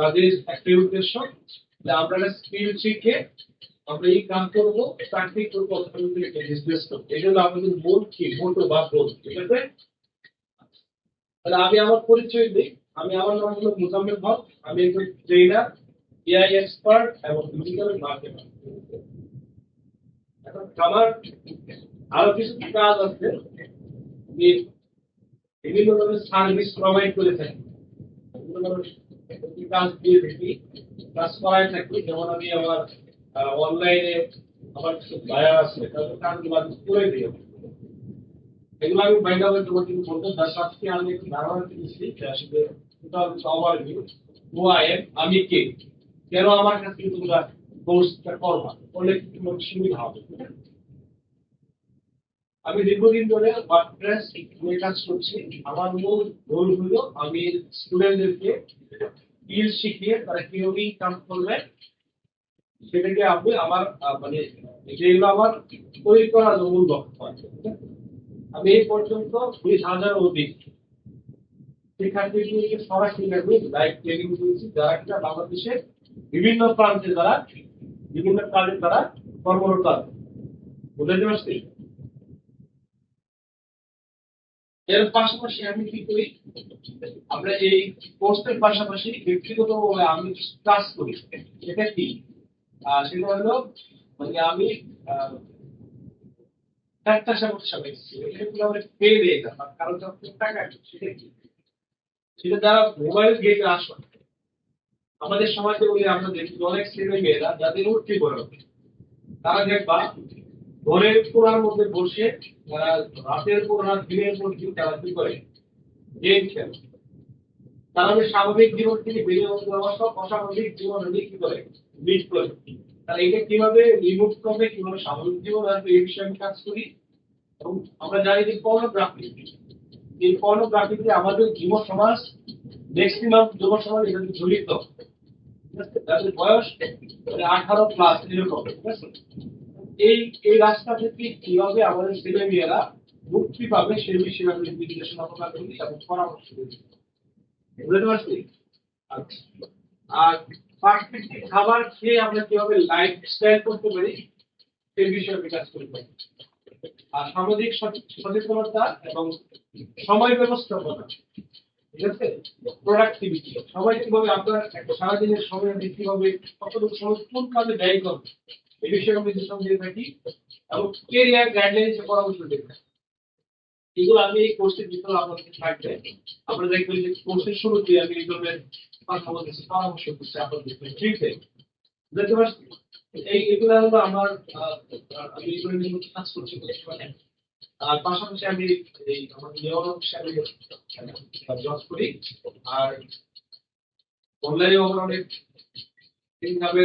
তাদের একটাই উদ্দেশ্য যে আমরা স্কিল শিখে আমরা এই কাজ করবো, চাকরি করবো, বিজনেস করবো। এই জন্য আমাদের মূল কি মোটো বা গোল, ঠিক আছে? তাহলে আমি আমার পরিচয় দিই। আমার নাম হলো মুজাম্মেল হক। আমি একজন ট্রেনার, এআই এক্সপার্ট এবং ডিজিটাল মার্কেটার। এখন আমার আরো কিছু কাজ আছে। আমি বিভিন্ন ধরনের সার্ভিস প্রোভাইড করে থাকি, বিভিন্ন ধরনের কাজ দিয়ে থাকি, কাজ করাই থাকি। যেমন আমি আমার অনলাইনে আমার কিছু বায়ার আছে, তাদের কাজগুলো আমি করে দিই। এগুলো আমি বাইরে তোমার কিন্তু বলতে তার সাথে আমি একটু ধারণা দিয়েছি যে আসলে total overview who I am, আমি কে, কেন আমার কাছে কিন্তু তোমরা কোর্সটা করবা, করলে কি তোমার সুবিধা হবে। আমি দীর্ঘদিন ধরে ওয়ার্ডপ্রেস নিয়ে কাজ করছি। আমার মূল গোল হলো আমি স্টুডেন্টদেরকে স্কিল শিখিয়ে তারা কিভাবে কাজ করবে সেটাকে আমি আমার মানে যেগুলো আমার তৈরি করার মূল লক্ষ্য আছে। আমি এই পর্যন্ত 20,000 অধিক শিক্ষার্থীদেরকে সরাসরি লাইভ ট্রেনিং দিয়েছি, যারা কিনা বাংলাদেশের বিভিন্ন প্রান্তে যারা বিভিন্ন কাজে তারা কর্মরত আছে। বুঝতে পারছি? এর পাশাপাশি আমি কি করি, আমরা এই কোর্সের পাশাপাশি ব্যক্তিগতভাবে আমি ক্লাস করি। সেটা কি? সেটা হলো মানে আমি একটা সমস্যা পেয়েছি, এগুলো আমরা পেয়ে দিয়ে গেলাম কারণ যখন টাকা সেটা কি, সেটা যারা মোবাইল গেমে আসে আমাদের সমাজে বলে আমরা দেখি অনেক ছেলে মেয়েরা যাদের উঠতে বড়, তারা দেখবা ঘরের কোণার মধ্যে বসে তারা রাতের পর রাত দিনের পর দিন তারা কি করে গেম খেলে। তারা স্বাভাবিক জীবন থেকে বেরিয়ে যাওয়া সব অস্বাভাবিক জীবন কি করে লিড করে। তারা এটা কিভাবে রিমুভ করবে, কিভাবে স্বাভাবিক জীবন আসবে, এই বিষয়ে আমি কাজ করি। এবং আমরা জানি যে পর্নোগ্রাফি, এই পর্নোগ্রাফিতে আমাদের যুব সমাজ ম্যাক্সিমাম যুব সমাজ এটাতে জড়িত। তাদের বয়স 18+ এরকম, ঠিক আছে? এই এই রাস্তা থেকে কিভাবে আমাদের ছেলে মেয়েরা মুক্তি পাবে সেই বিষয়ে আমি নির্দেশনা প্রদান করি এবং পরামর্শ দিই। বুঝতে পারছি? আর প্রাকৃতিক খাবার খেয়ে আমরা কিভাবে লাইফ স্টাইল করতে পারি সেই বিষয়ে আমি কাজ করি। আর সামাজিক সচেতনতা এবং সময় ব্যবস্থাপনা, ঠিক আছে, প্রোডাক্টিভিটি, সবাই কিভাবে আপনার একটা সারাদিনের সময় আপনি কিভাবে কতটুকু সময় কোন কাজে ব্যয় করবে এই বিষয়ে আমি নির্দেশনা দিয়ে থাকি এবং কেরিয়ার গাইডলাইন পরামর্শ দিয়ে থাকি। এগুলো আমি এই কোর্সের ভিতরে আপনাদের থাকবে। আমরা দেখবেন যে কোর্সের শুরুতে আমি এই ধরনের কথা বলতেছি, পরামর্শ দিচ্ছি আপনাদের ফ্রিতে। বুঝতে পারছি? এগুলো হলো আমার আমি এগুলো নিয়ে কাজ করছি বর্তমানে। আর পাশাপাশি আমি এই আমার নিয়ম হিসাবে জব করি। আর অনলাইনে আমার অনেক এইভাবে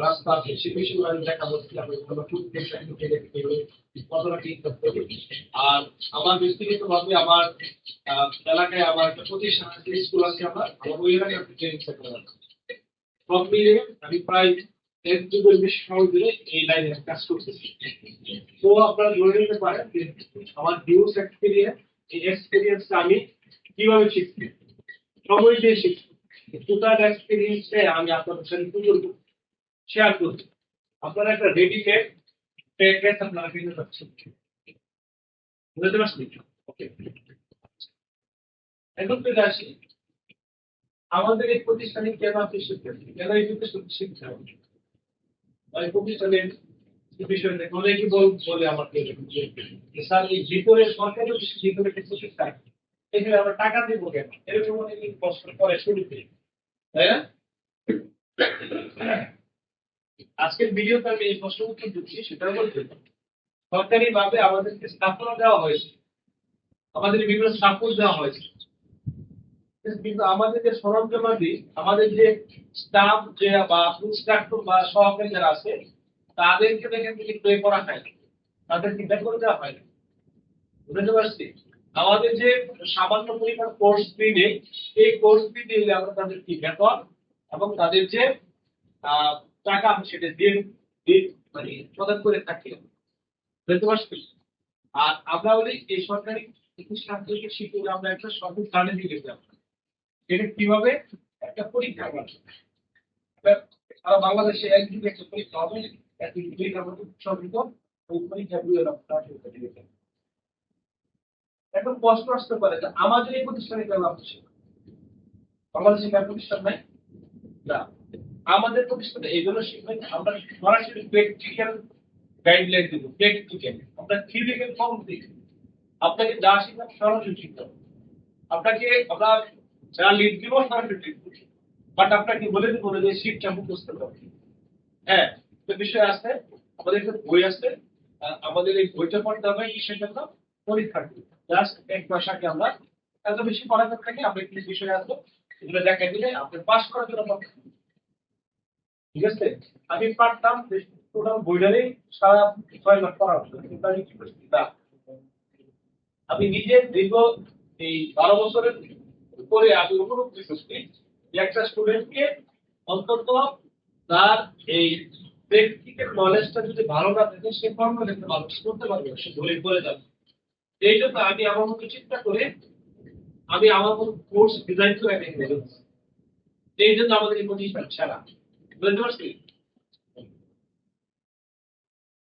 রাস্তা আছে সে বিষয়ে আমি দেখা বলছি আমি কতটা ঠিক করতে পারি। আর আমার ব্যক্তিগত ভাবে আমার এলাকায় আমার একটা প্রতিষ্ঠান আছে, স্কুল আছে, আমার ওই এলাকায় ট্রেনিং সেন্টার আছে। সব মিলিয়ে আমি প্রায় 1-2 বেশি সময় ধরে এই লাইনে কাজ করতেছি। তো আপনারা ধরে নিতে পারেন যে আমার হিউজ এক্সপিরিয়েন্স, এই এক্সপিরিয়েন্সটা আমি কিভাবে শিখছি, সময় দিয়ে শিখছি। টোটাল এক্সপিরিয়েন্সে আমি আপনাদের সাথে শেয়ার করছি। আপনারা একটা রেডিমেড প্যাকেজ আপনারা কিনতে পারছেন। বুঝতে পারছেন? ওকে, এখন চলে আসি আমাদের এই প্রতিষ্ঠানে কেন আপনি শিখতে হবে, কেন এই শিখতে হবে। এই প্রতিষ্ঠানের বিষয়ে অনেকে বলে আমাকে যে স্যার এই ভিতরে সরকারি ভিতরে কিছু শিক্ষা এখানে আমরা টাকা দিব কেন, এরকম অনেকে প্রশ্ন করে শুরুতে, তাই না? আজকের ভিডিওতে আমি এই প্রশ্ন উত্তর দিচ্ছি। সেটা বলতে সরকারি ভাবে আমাদেরকে স্থাপনা দেওয়া হয়েছে, আমাদের বিভিন্ন সাপোর্ট দেওয়া হয়েছে, কিন্তু আমাদের যে সরঞ্জামাদি, আমাদের যে স্টাফ যে বা ইনস্ট্রাক্টর বা সহকারী যারা আছে তাদেরকে এখান থেকে পে করা হয় না, তাদেরকে বেতন দেওয়া হয় না। বুঝতে পারছি? আমাদের যে সামান্য পরিমাণ কোর্স ফি নেই, এই কোর্স ফি দিলে আমরা তাদের কি বেতন এবং তাদের যে টাকা আমি সেটা দিয়ে মানে প্রদান করে থাকি। বুঝতে পারছি? আর আমরা বলি এই সরকারি ছাত্রকে শিখিয়ে আমরা একটা সঠিক সার্টিফিকেট দেব। এটা কিভাবে একটা পরীক্ষা করে সারা বাংলাদেশে একদিন একটা পরীক্ষা হবে, একদিন পরীক্ষার মধ্যে সবকিছু ওই পরীক্ষাগুলো সার্টিফিকেট। এখন প্রশ্ন আসতে পারে যে আমাদের এই প্রতিষ্ঠানে কেন আসছে, বাংলাদেশে কেন প্রতিষ্ঠান নাই? না, আমাদের প্রতিষ্ঠানে এই জন্য শিখবেন আমরা সরাসরি প্র্যাকটিক্যাল গাইডলাইন দিব। প্র্যাকটিক্যাল আমরা থিওরিক্যাল কম দিই, আপনাকে যা শিখবেন সরাসরি শিখতে হবে। আপনাকে আমরা যা লিড দিব সরাসরি লিড দিব, বাট আপনাকে বলে দেবো যে শিটটা মুখস্থ করতে। হ্যাঁ, তো বিষয় আছে, আমাদের একটা বই আছে, আমাদের এই বইটা পড়তে হবে কিসের জন্য? পরীক্ষার জন্য। জাস্ট এক মাস আগে আমরা এত বেশি পড়াতে থাকি, আমরা কি বিষয় আসবো এগুলো দেখাই দিলে আপনি পাস করার জন্য পড়তে। ঠিক আছে, আমি পারতাম টোটাল বইটারই সারা 6 মাস পড়া হতো, কিন্তু আমি কি করছি না, আমি নিজে দীর্ঘ এই 12 বছরের উপরে আমি উপলব্ধি করছি যে একটা স্টুডেন্টকে অন্তত তার এই প্র্যাকটিক্যাল নলেজটা যদি ভালো না থাকে সে কর্ম দেখতে ভালো করতে পারবে না, সে ধরে পড়ে যাবে। এই জন্য আমি আমার মতো চিন্তা করে আমি আমার মতো কোর্স ডিজাইন করে রেখে দিয়েছি। এই জন্য আমাদের এই প্রতিষ্ঠান ছাড়া বুঝতে পারছি।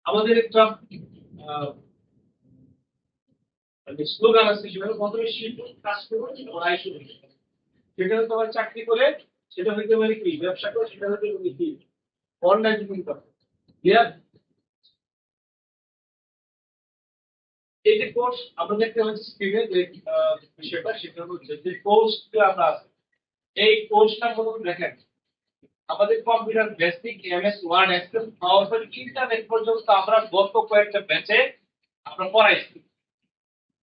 আমাদের একটা স্লোগান আছে, সেটা প্রথমে শিল্প কাজ করবো ওরাই শুরু, সেটা তোমার চাকরি করে সেটা হইতে পারে কি ব্যবসা করে, সেটা হইতে পারে কি অনলাইন ইনকাম। ক্লিয়ার? এই যে কোর্স আমরা দেখতে পাচ্ছি স্ক্রিনে যে বিষয়টা, সেটা হচ্ছে যে কোর্সটা আমরা আছে, এই কোর্সটার মধ্যে দেখেন আমাদের computer basic, MS Word, Excel, PowerPoint, internet পর্যন্ত আমরা গত কয়েকটা ব্যাচে আমরা পড়াইছি।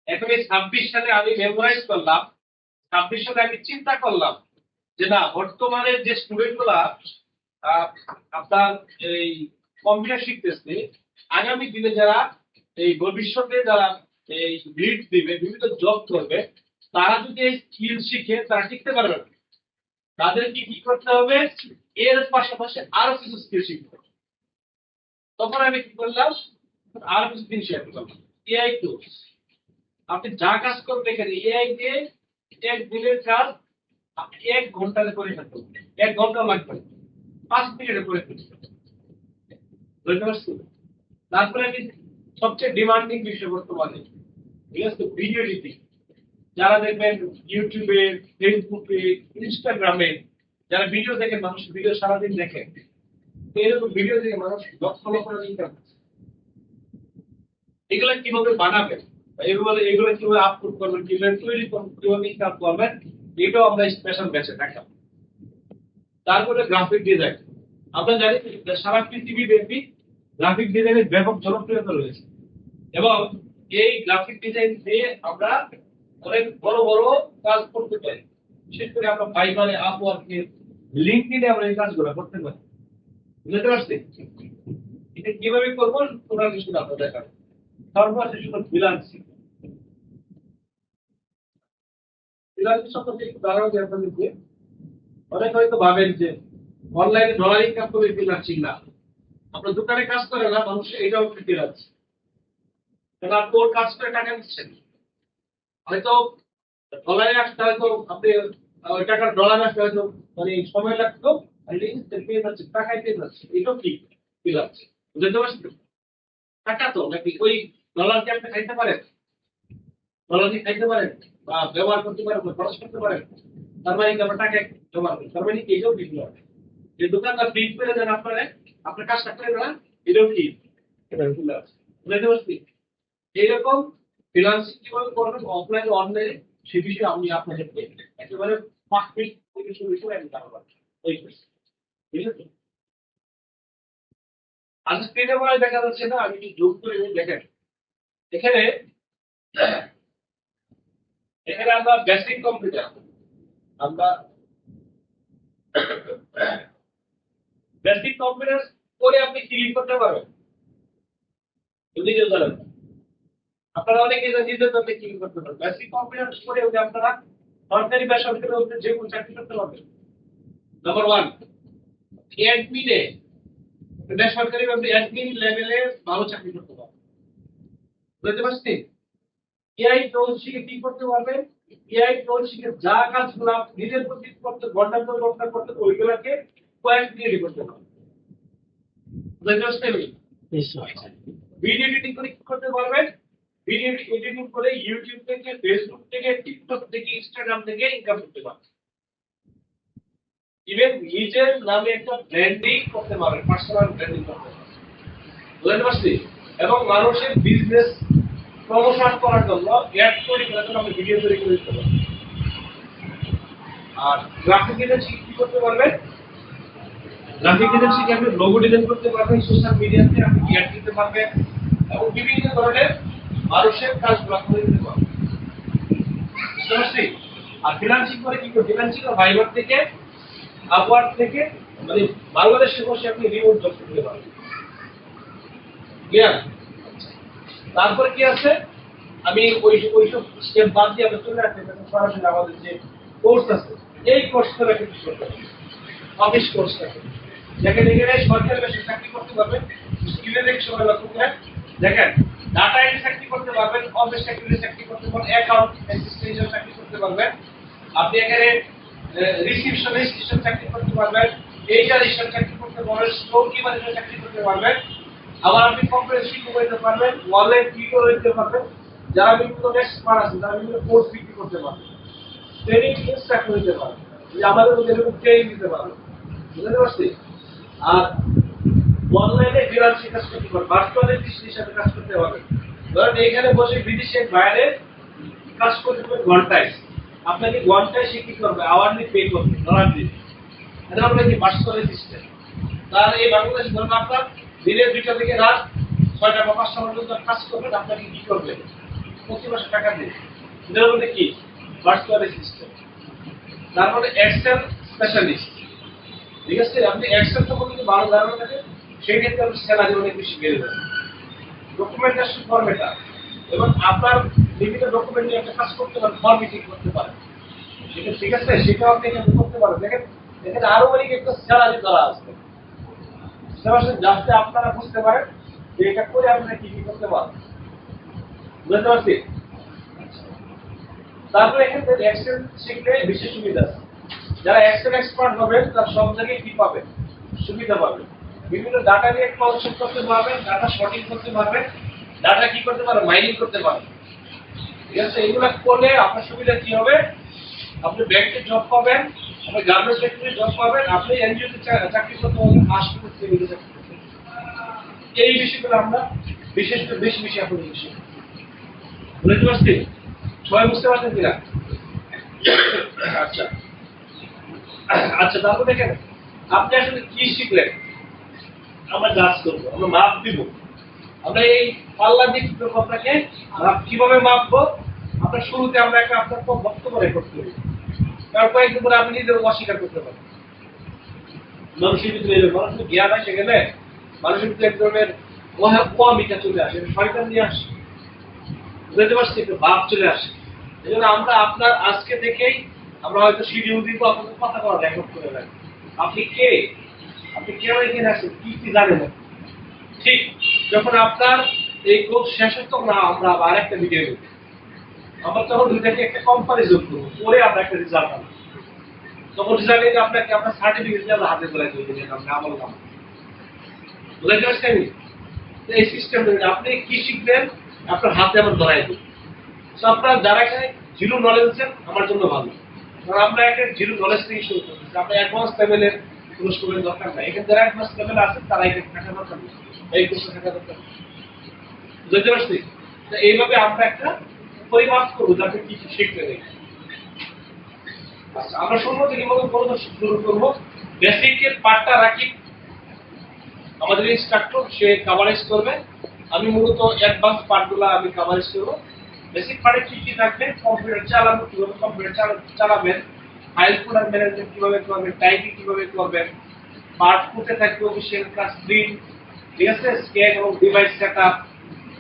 এখন এই 26 সালে আমি মেমোরাইজ করলাম, 26 সালে আমি চিন্তা করলাম যে না, বর্তমানে যে স্টুডেন্ট গুলা আপনার এই কম্পিউটার শিখতেছে, আগামী দিনে যারা এই ভবিষ্যতে যারা এই লিড দিবে, বিভিন্ন জব করবে, তারা যদি এই স্কিল শিখে তারা শিখতে পারবে না। তাদেরকে কি করতে হবে? এর পাশাপাশি আরো কিছু স্কিল শিখতে হবে। তখন আমি কি করলাম, আরো কিছু জিনিস শেয়ার করলাম। এআই টুলস, আপনি যা কাজ করবেন এখানে এআই দিয়ে এক দিনের কাজ আপনি 1 ঘন্টাতে করে ফেলতে পারবেন। 1 ঘন্টা লাগবে, 5 মিনিটে করে ফেলতে পারবেন। বুঝতে পারছেন? তারপরে আমি সবচেয়ে ডিমান্ডিং বিষয় বর্তমানে, ঠিক আছে, ভিডিও এডিটিং। যারা দেখবেন ইউটিউবে, ফেসবুকে, ইনস্টাগ্রামে যারা ভিডিও দেখেন, মানুষ ভিডিও সারাদিন দেখে, এরকম ভিডিও দেখে মানুষ লক্ষ লক্ষ ইনকাম। এগুলো কিভাবে বানাবেন, এগুলো এগুলো কিভাবে আপলোড করবেন, কিভাবে তৈরি করবেন, কিভাবে ইনকাম করবেন, এটাও আমরা স্পেশাল ব্যাচে দেখাবো। তারপরে গ্রাফিক ডিজাইন, আমরা জানি সারা পৃথিবী ব্যাপী গ্রাফিক ডিজাইনের ব্যাপক জনপ্রিয়তা রয়েছে, এবং এই গ্রাফিক ডিজাইন দিয়ে আমরা অনেক বড় বড় কাজ করতে পারি। বিশেষ করে আমরা ফাইবারে, আপওয়ার্কে, লিঙ্কডইনে আমরা এই কাজগুলো করতে পারি। বুঝতে পারছি? এটা কিভাবে করবো টোটাল কিছু আপনাদের দেখাবো। সর্বশেষ হলো ফ্রিল্যান্সিং। ফ্রিল্যান্সিং সম্পর্কে একটু ধারণা দিয়ে আপনাদেরকে, অনেকে হয়তো ভাবেন যে অনলাইনে ডলার ইনকাম করে ফ্রিল্যান্সিং। না, আপনার দোকানে কাজ করে না মানুষ, এটাও ফ্রিল্যান্সিং। কারণ আপনি ওর কাজ করে টাকা দিচ্ছেন, হয়তো ডলারে আসতে হয়তো আপনি ওই টাকা ডলার আসতে হয়তো মানে সময় লাগতো, আর এটা ইনস্ট্যান্ট পেয়ে যাচ্ছে, টাকায় পেয়ে যাচ্ছে, এটাও কি ফ্রিল্যান্সিং। বুঝতে পারছেন? টাকা তো নাকি ওই ডলার কি আপনি খাইতে পারেন? ডলার কি খাইতে পারেন বা ব্যবহার করতে পারেন বা খরচ করতে পারেন? তার মানে কি আমরা টাকা ব্যবহার করি, তার মানে কি এটাও কি ফ্রিল্যান্সিং। যে দোকানদার প্রিন্ট করে দেন আপনারা, আপনার কাজটা করে না, এটাও কি ফ্রিল্যান্সিং। বুঝতে পারছি? এইরকম ফ্রিল্যান্সিং কিভাবে করবেন অফলাইন অনলাইনে, সে বিষয়ে আমি আপনাদেরকে একেবারে 5 মিনিট থেকে শুরু করে আমি ধারণা দিচ্ছি। ঠিক আছে, আজ স্ক্রিনে মনে দেখা যাচ্ছে না, আমি কি জুম করে দেখেন এখানে, এখানে আমরা বেসিক কম্পিউটার, আমরা বেসিক কম্পিউটার করে আপনি ক্লিক করতে পারবেন যদি কেউ জানেন। আপনারা অনেকে নিজেদের জন্য ক্লিক করতে পারবেন বেসিক কম্পিউটার করে, আপনারা সরকারি বেসরকারি যে কোনো চাকরি করতে পারবেন। নাম্বার 1, অ্যাডমিনে, বেসরকারি ভাবে অ্যাডমিন লেভেলে ভালো চাকরি করতে পারবেন। বুঝতে পারছি? এআই টুল শিখে কি করতে পারবেন? এআই টুল শিখে যা কাজগুলো আপনি নিজের প্রতি করতে ঘন্টার পর ঘন্টা করতে ওইগুলোকে কয়েক মিনিটে করতে পারবেন। বুঝতে পারছেন? নিশ্চয়। ভিডিও এডিটিং করে কি করতে পারবেন? ভিডিও এডিটিং করে ইউটিউব থেকে, ফেসবুক থেকে, টিকটক থেকে, ইনস্টাগ্রাম থেকে ইনকাম করতে পারবেন। ইভেন নিজের নামে একটা ব্র্যান্ডিং করতে পারবেন, পার্সোনাল ব্র্যান্ডিং করতে পারবেন। বুঝতে পারছি? এবং মানুষের বিজনেস প্রমোশন করার জন্য অ্যাড তৈরি করার জন্য আপনি ভিডিও তৈরি করে দিতে পারবেন। আর গ্রাফিক এজেন্সি কি করতে পারবেন? গ্রাফিক এজেন্সিকে আপনি লোগো ডিজাইন করতে পারবেন, সোশ্যাল মিডিয়াতে আপনি অ্যাড দিতে পারবেন এবং বিভিন্ন ধরনের মানুষের কাজগুলো করে দিতে পারবেন। বুঝতে পারছি? আর ফ্রিল্যান্সিং করে কি করবেন? ফ্রিল্যান্সিং ফাইবার থেকে, আপওয়ার্ক থেকে, মানে বাংলাদেশে বসে আপনি রিমোট জব করতে পারবেন। ক্লিয়ার? তারপরে কি আছে? আমি ওইসব স্টেপ বাদ দিয়ে আমরা চলে আসতে সরাসরি আমাদের যে কোর্স আছে এই কোর্সটা কিছু করতে হবে। অফিস কোর্সটা যেখানে এখানে সরকারি বেসরকারি চাকরি করতে পারবেন, স্কিলের সময় লক্ষ্য করেন। দেখেন ডাটা এন্ট্রি চাকরি করতে পারবেন, অফিস চাকরি চাকরি করতে পারবেন, অ্যাকাউন্ট অ্যাসিস্ট্যান্ট চাকরি করতে পারবেন। আপনি এখানে রিসিপশনিস্ট চাকরি করতে পারবেন, এইচআর হিসাবে চাকরি করতে পারবেন, স্টোর কিপার হিসাবে চাকরি করতে পারবেন। আবার আপনি কম্পিউটার শিখতে করতে পারবেন, অনলাইন টিউটর হইতে পারবেন। যারা বিভিন্ন এক্সপার্ট আছে তারা বিভিন্ন কোর্স বিক্রি করতে পারবেন, ট্রেনিং ইনস্ট্রাক্টর হইতে পারবেন, যে আমাদের মধ্যে এরকম ট্রেনিং দিতে পারবেন। বুঝতে পারছি? আর অনলাইনে ফ্রিল্যান্সিং কাজ করতে পারবেন, ভার্চুয়াল অ্যাসিস্ট্যান্ট হিসেবে কাজ করতে পারবেন। ধরেন এখানে বসে বিদেশের বাইরে কাজ করতে পারবেন ঘন্টায়। আপনাকে ঘন্টায় সে কি করবে? আওয়ারলি পে করবে, ডলার দিবে। এটা আমরা কি ভার্চুয়াল অ্যাসিস্ট্যান্ট। তাহলে এই বাংলাদেশ ধরুন আপনার দিনের 2টা থেকে রাত 6টা বা 5টা পর্যন্ত কাজ করবেন, আপনাকে কি করবে? প্রতি মাসে টাকা দেবে। এটার মধ্যে কি? Virtual assistant. তারপরে এক্সেল স্পেশালিস্ট। ঠিক আছে? আপনি এক্সেল সম্পর্কে ভালো ধারণা থাকে, সেই ক্ষেত্রে আপনার স্যালারি অনেক বেশি বেড়ে যাবে। ডকুমেন্টেশন ফরম্যাটার, এবং আপনার বিভিন্ন ডকুমেন্ট নিয়ে একটা কাজ করতে পারেন, ফরম্যাটিং করতে পারেন। ঠিক আছে? সেটাও আপনি এখানে করতে পারেন। দেখেন এখানে আরো অনেক একটা স্যালারি ধরা আছে। যাতে আপনারা বুঝতে পারেন যে এটা করে আপনারা কি কি করতে পারেন। বুঝতে পারছি? তারপরে এখানে এক্সেল শিখলে বিশেষ সুবিধা আছে। যারা এক্সেল এক্সপার্ট হবেন তারা সব জায়গায় কি পাবেন? সুবিধা পাবেন। বিভিন্ন ডাটা নিয়ে কনসেপ্ট করতে পারবেন, ডাটা শর্টিং করতে পারবেন, ডাটা কি করতে পারবেন? মাইনিং করতে পারবেন। ঠিক আছে? এগুলো করলে আপনার সুবিধা কি হবে? আপনি ব্যাংকে জব পাবেন, আপনি গার্মেন্টস সেক্টরে জব পাবেন, আপনি এনজিওতে চাকরি করতে পারবেন, হাসপাতালে চাকরি করতে পারবেন। এই বিষয়গুলো আমরা বিশেষ করে বেশি বেশি এখন বিষয় বুঝতে পারছি। সবাই বুঝতে পারছেন কিনা? আচ্ছা আচ্ছা, তারপর দেখেন আপনি আসলে কি শিখলেন আমরা জাজ করবো, আমরা মাপ দিব। আমরা এই পাল্লা দিয়ে কি করবো? আপনাকে কিভাবে মাপবো? আপনার শুরুতে আমরা একটা আপনার বক্তব্য রেকর্ড করি, কারণ কয়েকদিন পরে আপনি নিজের অস্বীকার করতে পারেন। মানুষের ভিতরে মানুষের জ্ঞান আসে গেলে মানুষের ভিতরে এক ধরনের অহমিকা চলে আসে, শয়তান নিয়ে আসে। বুঝতে পারছি? একটু ভাব চলে আসে। এই জন্য আমরা আপনার আজকে থেকেই আমরা হয়তো শিডিউল দিব, আপনাদের কথা বলা রেকর্ড করে রাখি। আপনি কে? আপনি কেন এখানে আসেন? কি কি জানেন? ঠিক যখন আপনার এই কোর্স শেষ হয় তখন আমরা আবার একটা ভিডিও দেব। আমরা তখন দুইটাকে একটা কম্পারিজন করবো, পরে আমরা একটা রেজাল্ট পাবো। তখন রেজাল্টে আপনাকে আপনার সার্টিফিকেট দিয়ে আমরা হাতে ধরে দিয়ে দেবেন, আপনি আমল নাম। বুঝতে পারছেন? এই সিস্টেম আপনি কি শিখবেন আপনার হাতে আমার ধরাই দেবেন। আপনার যারা এখানে জিরো নলেজ আছেন আমার জন্য ভালো, কারণ আমরা একটা জিরো নলেজ থেকে শুরু করতেছি। আপনার অ্যাডভান্স লেভেলের কোনো স্টুডেন্ট দরকার নাই। এখানে যারা অ্যাডভান্স লেভেল আছেন তারা এখানে থাকা দরকার নেই, এই কোর্সে থাকা দরকার। বুঝতে পারছি? এইভাবে আমরা একটা পরিমাপ করবো যাতে কি কি শিখতে নেই। আচ্ছা, আমরা শুরু থেকে শুরু করবো। বেসিকের পার্টটা রাখি আমাদের ইনস্ট্রাক্টর, সে কভারেজ করবে। আমি মূলত অ্যাডভান্স পার্টগুলো আমি কভারেজ করবো। বেসিক পার্টে কি কি থাকবে? কম্পিউটার চালানো, কিভাবে কম্পিউটার চালাবেন, ফাইল ফোল্ডার ম্যানেজমেন্ট কিভাবে করবেন, টাইপিং কিভাবে করবেন, পার্ট করতে থাকবে অফিসিয়াল ক্লাস স্ক্রিন, ঠিক আছে, স্ক্যান এবং ডিভাইস সেটআপ।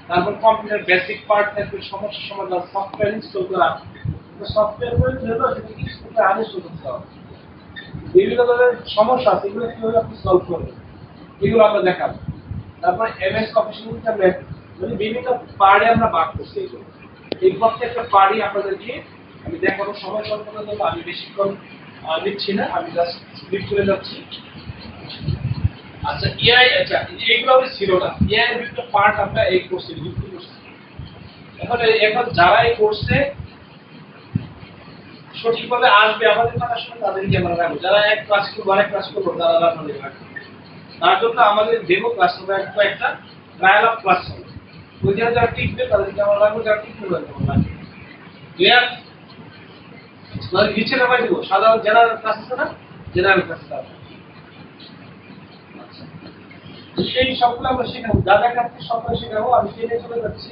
তারপর কম্পিউটার বেসিক পার্ট থাকবে, সমস্যা সমাধান, সফটওয়্যার ইনস্টল করা। সফটওয়্যার করে জন্য সেটা ইনস্টল করে আনইনস্টল করতে হবে। বিভিন্ন ধরনের সমস্যা আছে, এগুলো কিভাবে আপনি সলভ করবেন এগুলো আমরা দেখাবো। তারপর এমএস অফিস ইন্টারনেট, মানে বিভিন্ন পার্টে আমরা ভাগ করছি এগুলো। এই প্রত্যেকটা পার্টি আপনাদেরকে আমি দেখানো সময় সম্পন্ন দেবো। আমি বেশিক্ষণ নিচ্ছি না, আমি জাস্ট স্ক্রিপ্ট চলে যাচ্ছি। আচ্ছা এআই, আচ্ছা এইগুলো আমাদের ছিল না। এআই এর বিভিন্ন পার্ট আমরা এই কোর্সে যুক্ত করছি। এখন যারা এই কোর্সে সঠিকভাবে আসবে আমাদের কথা শুনে তাদেরকে আমরা রাখবো। যারা এক ক্লাস করবো আরেক ক্লাস করবো তারা আমাদের রাখবো। তার জন্য আমাদের ডেমো ক্লাস হবে, একটা ট্রায়াল অফ ক্লাস হবে। ওই যারা টিকবে তাদেরকে আমরা রাখবো, যারা টিকবে তাদেরকে আমরা রাখবো। ক্লিয়ার? নিচে নামাই দিব সাধারণ জেনারেল ক্লাস আছে না, জেনারেল ক্লাস সেই সবগুলো আমরা শেখাবো। যা যা কাছে সবগুলো শেখাবো। আমি সেটা চলে যাচ্ছি।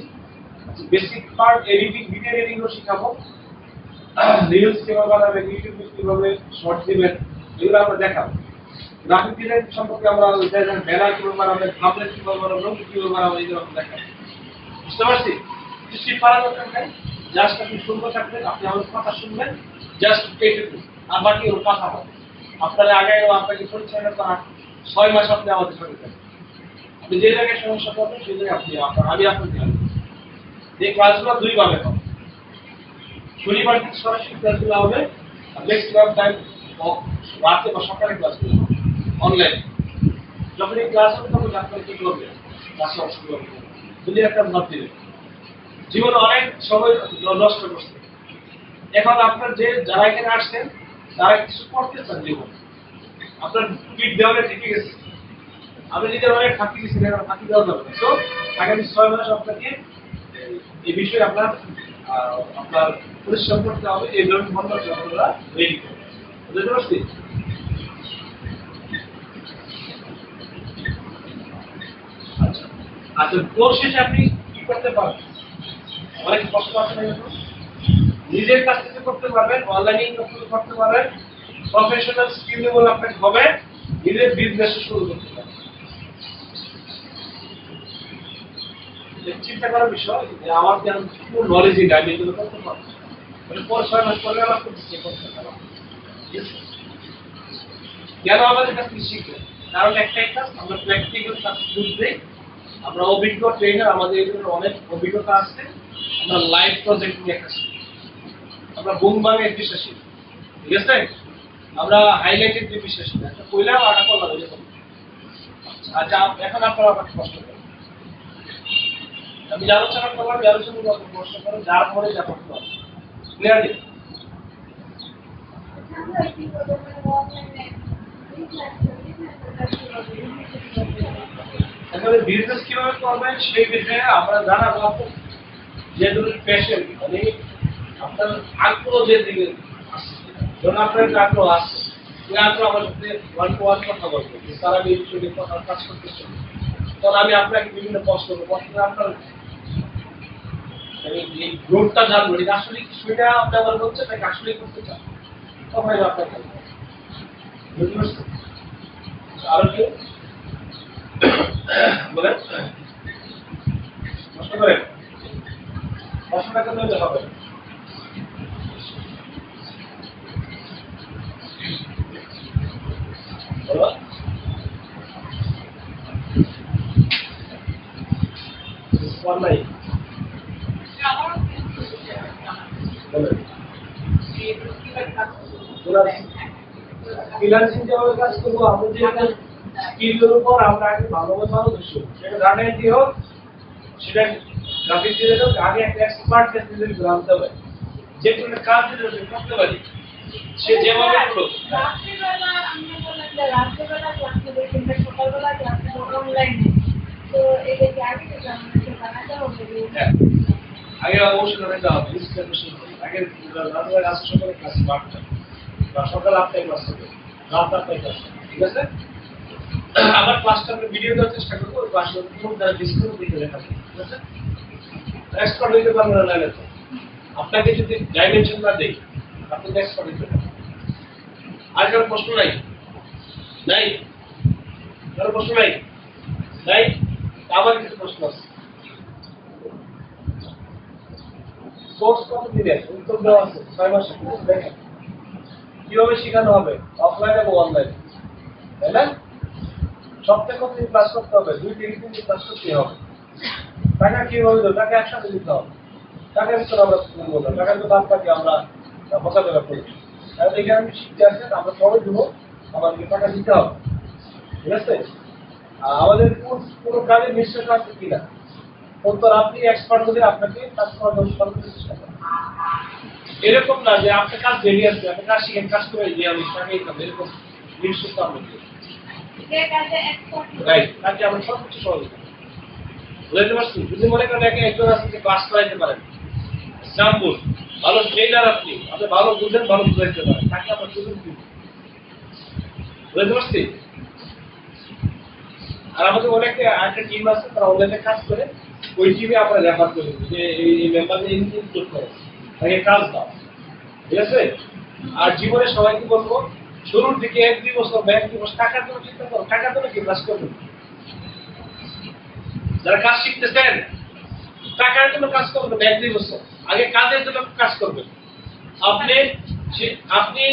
বেসিক পার্ট এডিটিং, ভিডিও এডিটিংও শেখাবো। রিলস কিভাবে বানাবে, ইউটিউবে কিভাবে শর্ট দিবেন, এগুলো আমরা দেখাবো। গ্রাফিক ডিজাইন সম্পর্কে আমরা ব্যানার কিভাবে বানাবে, থাম্বনেল কিভাবে বানাবে, লোগো কিভাবে বানাবে, এগুলো আমরা দেখাবো। বুঝতে পারছি? কিছু পারা দরকার নাই, জাস্ট আপনি শুনতে থাকবেন, আপনি আমাদের কথা শুনবেন, জাস্ট এইটুকু। আর বাকি ওর কথা হবে। আপনার আগে আপনাকে পরিচালনা করা 6 মাস আপনি আমাদের সঙ্গে থাকবেন। আপনি যে জায়গায় সমস্যা করবেন সেই জায়গায় আমি আপনাকে আনবো। এই ক্লাসগুলো 2 ভাবে হবে। শনিবার থেকে সরাসরি ক্লাসগুলো হবে, আর নেক্সট টাইম রাতে বা সকালে ক্লাসগুলো হবে অনলাইন। যখন এই ক্লাস হবে তখন আপনারা কি করবেন, ক্লাসে অংশগ্রহণ করবেন। যদি একটা ভাব দিবেন, জীবনে অনেক সময় নষ্ট করছে। এখন আপনার যারা এখানে আসছেন তারা কিছু করতে চান জীবন, আপনার পিঠ দেওয়ালে ঠিকই গেছে। আপনি নিজের অনেক ফাঁকি দিচ্ছেন, এখন ফাঁকি দেওয়া যাবে। তো আগামী 6 মাস আপনাকে এই বিষয়ে আপনার পরিশ্রম করতে হবে। এই ধরনের মন্ত্র আপনারা রেডি করবেন। বুঝতে পারছি? আচ্ছা আচ্ছা, কোর্স শেষে আপনি কি করতে পারবেন? অনেক কষ্ট আছে না, নিজের কাছ থেকে করতে পারবেন, অনলাইনে করতে পারবেন, প্রফেশনাল স্কিল ডেভেলপমেন্ট হবে, নিজের বিজনেস শুরু করতে পারবেন। চিন্তা করার বিষয় যে আমার কি পুরো নলেজই নাই, আমি এগুলো করতে পারবো মানে 6 মাস পরে আমার করতে পারবো। কেন আমাদের কাছ থেকে শিখবেন? কারণ একটাই কাজ, আমরা প্র্যাকটিক্যাল কাজ বুঝতে, আমরা অভিজ্ঞ ট্রেনার, আমাদের এগুলোর অনেক অভিজ্ঞতা আছে। আমরা লাইভ প্রজেক্ট নিয়ে কাজ করি, আমরা বুম বাংয়ের বিশ্বাসী, ঠিক আছে? আমরা হাইলাইটেড যে বিশ্বাসী না, কইলাম আটা করলাম। আচ্ছা এখন আপনারা আমাকে কষ্ট করেন, আমি যে আলোচনা করলাম এই আলোচনা প্রশ্ন করেন, যার পরে যা করতে হবে। ক্লিয়ারলি? এখানে বিজনেস কিভাবে করবেন সেই বিষয়ে আমরা জানাবো। আপনার যে ধরনের প্যাশন, মানে আপনার আগ্রহ যে দিকে আসছে, যখন আপনার আগ্রহ আসছে, ওই আগ্রহ আমার সাথে 1-to-1 কথা বলবো, তারা এই বিষয়ে কথা কাজ করতে চান, তখন আমি আপনাকে বিভিন্ন প্রশ্ন করবো। আপনার এই গ্রোথটা জানবো, এটা আসলে সেটা আপনি আমার হচ্ছে নাকি আসলে করতে চান, তখন আমি আপনাকে বুঝতে পারছি। আরো কেউ বলেন, প্রশ্ন করেন। প্রশ্নটা করলে হবে। বলো নাই ফ্রিল্যান্সিং যেভাবে কাজ করবো, আমরা যে স্কিলের উপর আমরা আগে ভালোভাবে পারদর্শী, সেটা ডাটা এন্ট্রি হোক, সেটা গ্রাফিক ডিজাইন হোক, আগে একটা এক্সপার্ট কে ডিজাইন জানতে হবে, যে কোনো কাজ যদি করতে পারি সে যেভাবে করুক। রাত্রিবেলা আমরা বললাম যে রাত্রিবেলা ক্লাসে দেখেন, সকালবেলা ক্লাসে অনলাইনে, তো এটা কি আগে থেকে আমাদের জানাতে হবে? আগে অবশ্যই জানাতে হবে, আগে রাত্রে আসতে সকালে ক্লাস 8টা বা সকাল 8টায় ক্লাস হবে, রাত 8টায় ক্লাস, ঠিক আছে? আবার ক্লাসটা আমরা ভিডিও দেওয়ার চেষ্টা করবো, ক্লাসটা খুব দ্বারা ডিসকাউন্ট দিতে লেখা আছে, ঠিক আছে? এক্সপার্ট হইতে পারবেন না, নাহলে আপনাকে যদি ডাইমেনশন না দেই আপনি এক্সপার্ট হইতে পারবেন। আর কারো প্রশ্ন নাই? নাই? কারো প্রশ্ন নাই? নাই? আমার কিছু প্রশ্ন আছে। কোর্স কত দিনে উত্তর দেওয়া আছে, 6 মাস। দেখেন কিভাবে শেখানো হবে, অফলাইন এবং অনলাইন, তাই না? সপ্তাহে কতদিন ক্লাস করতে হবে? 2 থেকে 3 দিন ক্লাস করতে হবে। টাকা কিভাবে দেবো? টাকা একসাথে দিতে হবে। টাকার ভিতরে আমরা বলবো না, টাকার তো বাদ বাকি আমরা মোকাবেলা করি। কারণ এখানে আমি শিখতে আসছেন, আমরা সবাই দেবো, আমাদেরকে টাকা দিতে হবে, ঠিক আছে? আমাদের কোনো কাজে নিশ্চয়তা আছে কিনা, অন্তর আপনি এক্সপার্ট হলে আপনাকে কাজ করার ব্যবস্থা করতে চেষ্টা করেন। এরকম না যে আপনার কাজ বেরিয়ে আসবে, আপনি কাজ শিখেন, কাজ করে দিয়ে আমি টাকাই পাবো, এরকম নিশ্চয়তা আমরা দিই। রাইট, কাজে আমরা সবকিছু সহযোগিতা বুঝতে পারছি। যদি মনে করেন একজন আছে যে ক্লাস করাইতে পারেন, এক্সাম্পল ভালো ট্রেনার, আপনি ভালো বুঝেন, ভালো বুঝাইতে পারেন, তাকে আমরা সুযোগ দিব, বুঝতে পারছি। আর আমাদের অনেকে একটা টিম আছে, তারা অনলাইনে কাজ করে, ওই টিমে আমরা রেফার করি যে এই মেম্বারদের ইনক্লুড করো, তাকে কাজ দাও, ঠিক আছে? আর জীবনে সবাইকে বলবো, শুরুর দিকে 1-2 বছর বা 1-2 বছর টাকার জন্য চিন্তা করো, টাকার জন্য কি কাজ করবেন? যারা কাজ শিখতেছেন টাকার জন্য কাজ করবেন 1-2 বছর, আগে কাজের জন্য কাজ করবেন। আপনি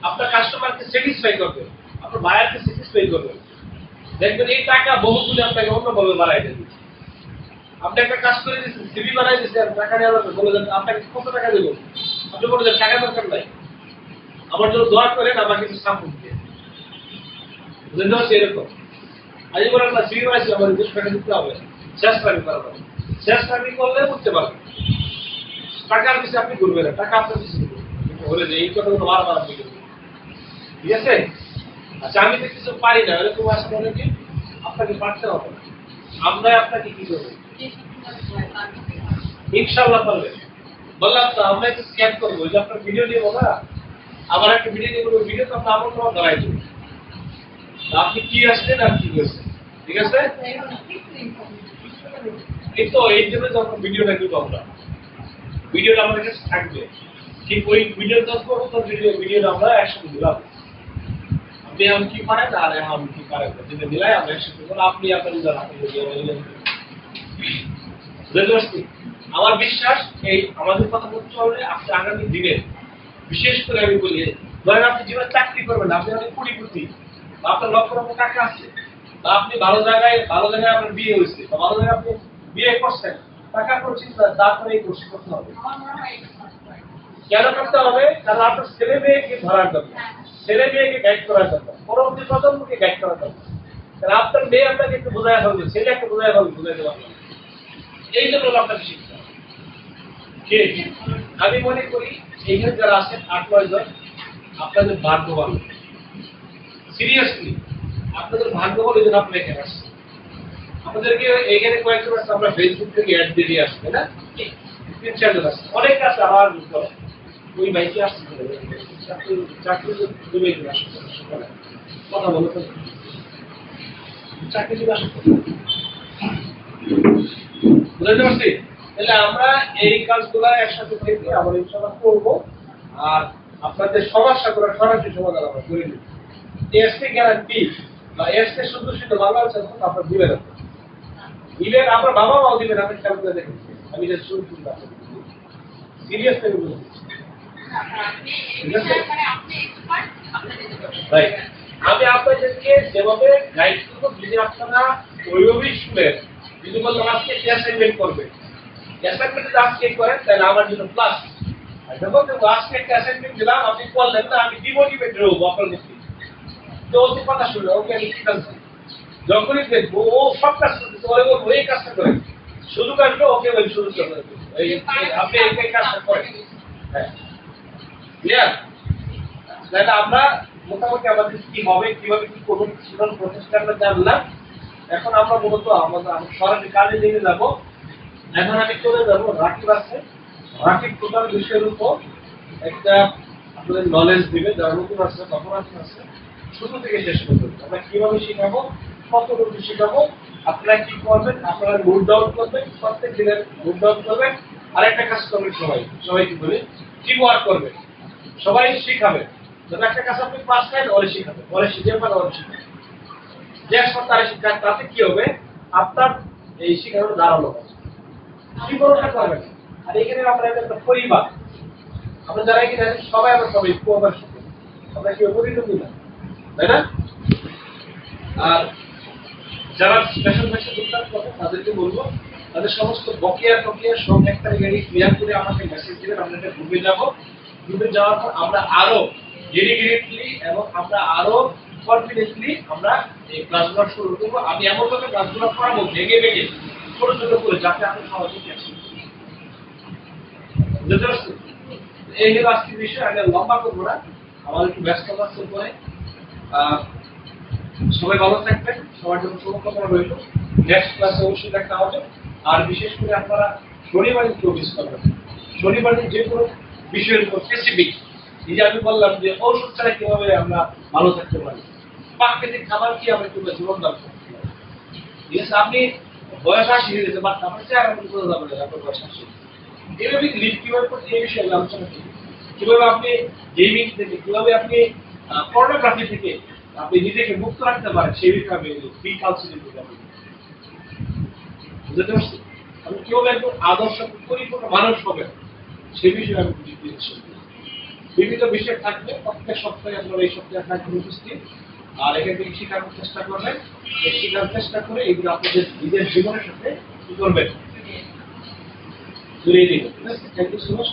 আপনার কাস্টমারকে স্যাটিসফাই করবেন, আপনার বায়ারকে স্যাটিসফাই করবেন, দেখবেন এই টাকা বহুগুণে আপনাকে অন্যভাবে বাড়াই দেবে। আপনি একটা কাজ করে দিচ্ছেন, সিভি বানাই দিচ্ছেন, টাকা নেওয়া যাবে, বলে দেন আপনাকে কত টাকা দেবো, আপনি বলে দেন টাকা দরকার নাই, আমার জন্য দোয়া করেন, আমাকে কিছু সাপোর্ট দিয়ে, বুঝতে পারছি। এরকম আজ বলেন না, সিভি বানাইছি, আমার 20 টাকা দিতে হবে, শেষ টাইম করাবেন, শেষ টাইম করলে বুঝতে পারবেন টাকার বিষয়ে আপনি ঘুরবেন না, টাকা আপনার বিষয়ে বলে যে এই কথাগুলো বারবার আপনি করবেন, ঠিক আছে? আচ্ছা, আমি তো কিছু পারি না, এরকম আসলে অনেকে আপনাকে পারতে হবে না, আমরা আপনাকে কি করবো, ইনশাআল্লাহ পারবেন। বললাম তো, আমরা একটু স্ক্যান করবো, যে আপনার ভিডিও নিয়ে না, আবার একটা ভিডিও নিয়ে বলবো, ভিডিও তো আমরা আমার তোমার ধরাই দেবো, আপনি কি আসছেন আর কি করছেন, ঠিক আছে? কিন্তু এই জন্য যখন ভিডিওটা দিব, আমরা ভিডিওটা আমাদের কাছে থাকবে, ঠিক ওই ভিডিও 10 বছর ভিডিওটা আমরা একসাথে দিলাম, আপনি এখন কি পারেন আর এখন কি পারেন, যদি মিলাই আমরা একসাথে করবো, আপনি আপনার আমার বিশ্বাস এই আমাদের কথা বলতে হবে। আপনি আগামী দিনে বিশেষ করে আমি বলি, ধরেন আপনি জীবনে চাকরি করবেন, আপনি অনেক কোটিপতি, আপনার লক্ষ লক্ষ টাকা আছে, বা আপনি ভালো জায়গায় আপনার বিয়ে হয়েছে, বা ভালো জায়গায় আপনি বিয়ে করছেন, টাকা করছেন, তারপরে এই কোর্স করতে হবে। কেন করতে হবে? কারণ আপনার ছেলে মেয়েকে ধরার জন্য, ছেলে মেয়েকে গাইড করার জন্য, পরবর্তী প্রজন্মকে গাইড করার জন্য। কারণ আপনার মেয়ে আপনাকে একটু বোঝায় ফেলবে, ছেলে একটা বোঝায় ফেলবে, বুঝাইতে পারবে, এই জন্য আপনাকে শিখতে হবে। আমি মনে করি এইখানে যারা আছেন 8-9 জন, আপনাদের ভাগ্যবান, সিরিয়াসলি আপনাদের ভাগ্যবান, এই জন্য আপনি এখানে আসছেন। আপনাদেরকে এখানে কয়েকজন আছে, আমরা ফেসবুক থেকে অ্যাড দিয়ে আসছে না, 3-4 জন আছে, অনেক আছে আমার ওই বাইকে আসছে, চাকরি জমে কথা বলো তো, চাকরি জমে আসছে, বুঝতে পারছি। তাহলে আমরা এই কাজগুলো একসাথে থেকে আমরা ইনশাআল্লাহ করবো, আর আপনাদের সমস্যাগুলো সরাসরি সমাধান আমরা করে নিব। এসকে গ্যারান্টি বা এসকে শুধু শুধু বাংলা আছে, আপনার দিবেন, দিবেন আপনার বাবা মাও দিবেন, আপনি খেয়াল করে দেখেন। আমি যে শুরু করলাম সিরিয়াস থেকে বলছি, ঠিক আছে? রাইট, আমি আপনাদেরকে যেভাবে গাইড করবো, যদি আপনারা ওইভাবেই শুনেন, যদি বললাম আজকে অ্যাসাইনমেন্ট করবে, অ্যাসাইনমেন্ট যদি আজকে করেন তাহলে আমার জন্য প্লাস। যখন আজকে একটা অ্যাসাইনমেন্ট দিলাম, আপনি করলেন না, আমি ডিমোটিভেটেড হবো আপনার মধ্যে, তো ওকে কথা শুনে ওকে আমি ঠিক আছে, যখনই দেখবো ও সব কাজ করতে ওরে বলবো এই কাজটা করেন, শুধু কাজটা ওকে বলি শুরু করতে, আপনি এই কাজটা করেন। হ্যাঁ, ক্লিয়ার? তাহলে আমরা মোটামুটি আমাদের কি হবে, কিভাবে কি করবো, সেরকম প্রচেষ্টা আমরা জানলাম। এখন আমরা মূলত আমাদের সরাসরি কাজে নিয়ে যাবো। এখন আমি চলে যাবো রাকিব আছে, রাকিব টোটাল বিষয়ের উপর একটা আপনাদের নলেজ দিবে, যারা নতুন আসছে তখন আসছে, শুরু থেকে শেষ পর্যন্ত আমরা কিভাবে শিখাবো, কতটুকু শিখাবো, আপনারা কি করবেন, আপনারা নোট ডাউন করবেন, প্রত্যেক দিনের নোট ডাউন করবেন, আর একটা কাজ করবেন, সবাই কি বলে টিম ওয়ার্ক করবেন, সবাই শিখাবেন। যখন একটা কাজ আপনি পাস করেন, ওরে শিখাবেন, ওরে শিখে পান, ওরে শিখাবেন, যে একসাথে তারা শিক্ষা, তাতে কি হবে, আপনার এই শিখানোর দাঁড়ানো হবে, কি ভরসা করবেন। আর এখানে আমরা একটা পরিবার, আমরা যারা এখানে আছি সবাই আমরা সবাই কোঅপারেট করি, আমরা কেউ পরিণতি না, তাই না? আর যারা স্পেশাল ভাষা যোগদান করবে তাদেরকে বলবো তাদের সমস্ত বকেয়া টকিয়া সব এক তারিখে ক্লিয়ার করে আমাকে মেসেজ দিবেন। আমরা একটা গ্রুপে যাব, গ্রুপে যাওয়ার পর আমরা আরো ডেডিকেটেডলি এবং আমরা আরো কনফিডেন্টলি আমরা এই ক্লাসগুলো শুরু করবো। আমি এমনভাবে ক্লাসগুলো করাবো ভেঙে ভেঙে ছোট ছোট করে, যাতে আপনি সহজে ক্যাচ করতে পারেন। বুঝতে পারছেন? এই হলো আজকের বিষয়। আমি আর লম্বা করবো না, আমাদের একটু ব্যস্ত আছে পরে। সবাই ভালো থাকবেন, সবার জন্য শুভকামনা রইল। নেক্সট ক্লাসে অবশ্যই দেখা হবে। আর বিশেষ করে আপনারা শনিবার একটু মিস করবেন। শনিবার যে কোনো বিষয়ের উপর স্পেসিফিক, এই যে আমি বললাম যে ঔষধ ছাড়া কিভাবে আমরা ভালো থাকতে পারি, প্রাকৃতিক খাবার কি আমরা কিভাবে জীবন দান করতে পারি। ঠিক আছে, আপনি বয়স 80 হয়ে গেছে, বাট আপনার চেহারা মধ্যে বোঝা যাবে না আপনার বয়স 80। এইভাবে লিড কিভাবে করতে, এই বিষয়ে আমি আলোচনা করি। কিভাবে আপনি গেমিং থেকে, কিভাবে আপনি পর্নোগ্রাফি থেকে আপনি নিজেকে মুক্ত রাখতে পারেন, সেই বিষয়ে আমি ফ্রি কাউন্সিলিং দিতে পারি। বুঝতে পারছি? আপনি কিভাবে একদম আদর্শ পরিপূর্ণ মানুষ হবেন, সেই বিষয়ে আমি বিভিন্ন বিষয় থাকবে। প্রত্যেক সপ্তাহে আপনারা এই সপ্তাহে থাকবেন উপস্থিত, আর এখান থেকে শেখানোর চেষ্টা করবেন। এই শেখার চেষ্টা করে এইগুলো আপনাদের নিজের জীবনের সাথে কি করবেন, জুড়িয়ে দিবেন। Thank you so much.